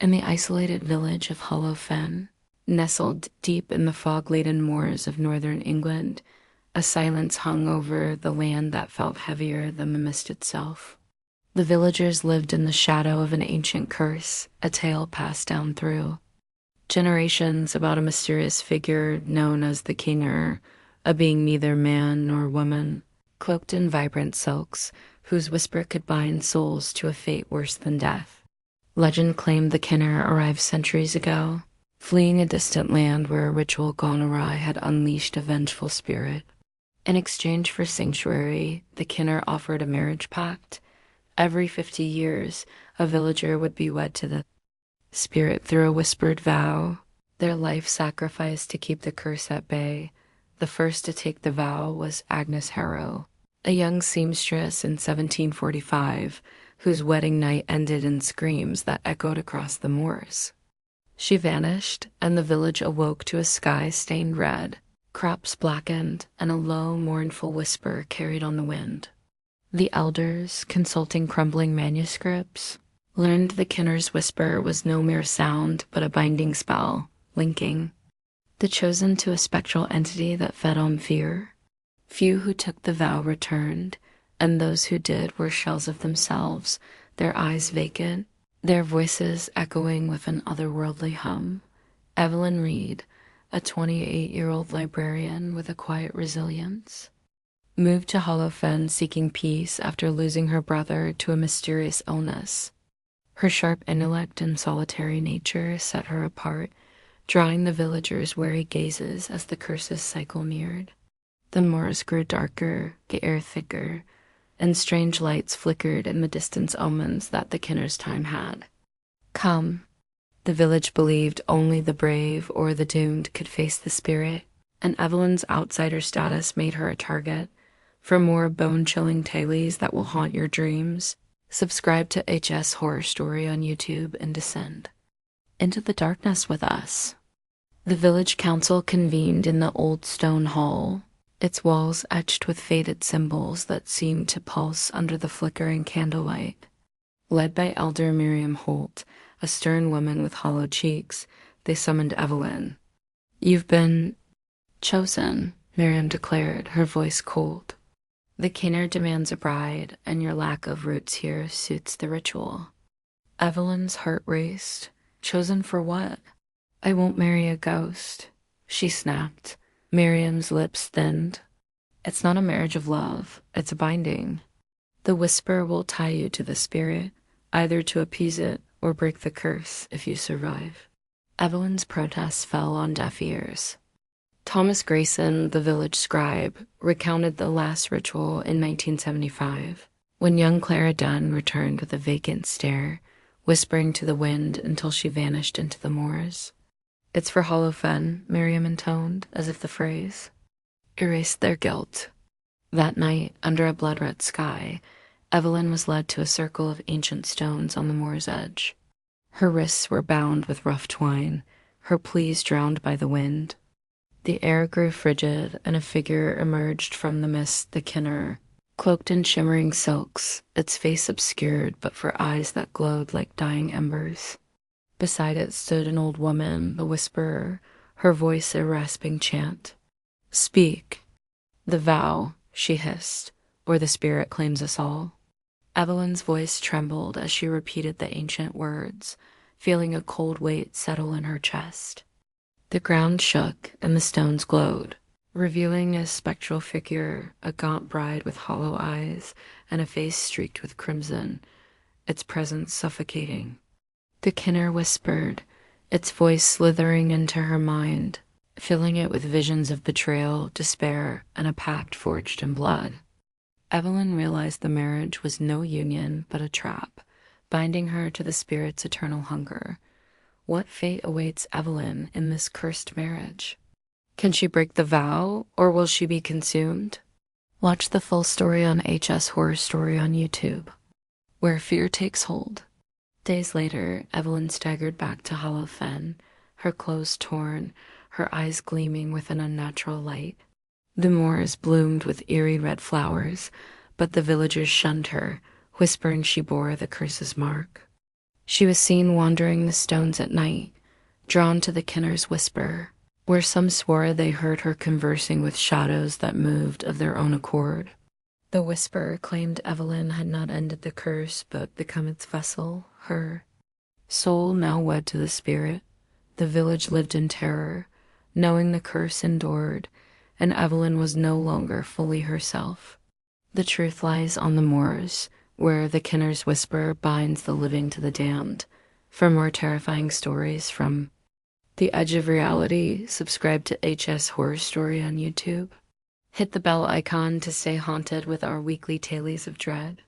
In the isolated village of Hollow Fen, nestled deep in the fog-laden moors of northern England, a silence hung over the land that felt heavier than the mist itself. The villagers lived in the shadow of an ancient curse, a tale passed down through generations about a mysterious figure known as the Kinnar, a being neither man nor woman, cloaked in vibrant silks, whose whisper could bind souls to a fate worse than death. Legend claimed the Kinnar arrived centuries ago, fleeing a distant land where a ritual gone awry had unleashed a vengeful spirit. In exchange for sanctuary, the Kinnar offered a marriage pact. Every 50 years, a villager would be wed to the spirit through a whispered vow, their life sacrificed to keep the curse at bay. The first to take the vow was Agnes Harrow, a young seamstress in 1745, whose wedding night ended in screams that echoed across the moors. She vanished, and the village awoke to a sky stained red, crops blackened, and a low, mournful whisper carried on the wind. The elders, consulting crumbling manuscripts, learned the Kinnar's whisper was no mere sound, but a binding spell, linking the chosen to a spectral entity that fed on fear. Few who took the vow returned, and those who did were shells of themselves, their eyes vacant, their voices echoing with an otherworldly hum. Evelyn Reed, a 28-year-old librarian with a quiet resilience, moved to Hollow Fen seeking peace after losing her brother to a mysterious illness. Her sharp intellect and solitary nature set her apart, drawing the villagers' wary gazes as the curse's cycle neared. The moors grew darker, the air thicker, and strange lights flickered in the distant omens that the Kinnar's time had come. The village believed only the brave or the doomed could face the spirit, and Evelyn's outsider status made her a target. For more bone-chilling tales that will haunt your dreams, subscribe to HS Horror Story on YouTube and descend into the darkness with us. The village council convened in the old stone hall, its walls etched with faded symbols that seemed to pulse under the flickering candlelight. Led by Elder Miriam Holt, a stern woman with hollow cheeks, they summoned Evelyn. "You've been chosen," Miriam declared, her voice cold. "The Kinnar demands a bride, and your lack of roots here suits the ritual." Evelyn's heart raced. Chosen for what? "I won't marry a ghost," she snapped. Miriam's lips thinned. "It's not a marriage of love, it's a binding. The whisper will tie you to the spirit, either to appease it or break the curse if you survive." Evelyn's protests fell on deaf ears. Thomas Grayson, the village scribe, recounted the last ritual in 1975, when young Clara Dunn returned with a vacant stare, whispering to the wind until she vanished into the moors. "It's for Hollow Fen," Miriam intoned, as if the phrase erased their guilt. That night, under a blood-red sky, Evelyn was led to a circle of ancient stones on the moor's edge. Her wrists were bound with rough twine, her pleas drowned by the wind. The air grew frigid, and a figure emerged from the mist, the Kinnar, cloaked in shimmering silks, its face obscured but for eyes that glowed like dying embers. Beside it stood an old woman, the whisperer, her voice a rasping chant. "Speak. The vow," she hissed, "or the spirit claims us all." Evelyn's voice trembled as she repeated the ancient words, feeling a cold weight settle in her chest. The ground shook and the stones glowed, revealing a spectral figure, a gaunt bride with hollow eyes and a face streaked with crimson, its presence suffocating. The Kinnar whispered, its voice slithering into her mind, filling it with visions of betrayal, despair, and a pact forged in blood. Evelyn realized the marriage was no union but a trap, binding her to the spirit's eternal hunger. What fate awaits Evelyn in this cursed marriage? Can she break the vow, or will she be consumed? Watch the full story on HS Horror Story on YouTube, where fear takes hold. Days later, Evelyn staggered back to Hollow Fen, her clothes torn, her eyes gleaming with an unnatural light. The moors bloomed with eerie red flowers, but the villagers shunned her, whispering she bore the curse's mark. She was seen wandering the stones at night, drawn to the Kinner's Whisper, where some swore they heard her conversing with shadows that moved of their own accord. The Whisper claimed Evelyn had not ended the curse but become its vessel, her soul now wed to the spirit. The village lived in terror, knowing the curse endured, and Evelyn was no longer fully herself. The truth lies on the moors, where the Kinner's Whisper binds the living to the damned. For more terrifying stories from the edge of reality, subscribe to HS Horror Story on YouTube. Hit the bell icon to stay haunted with our weekly Tales of Dread.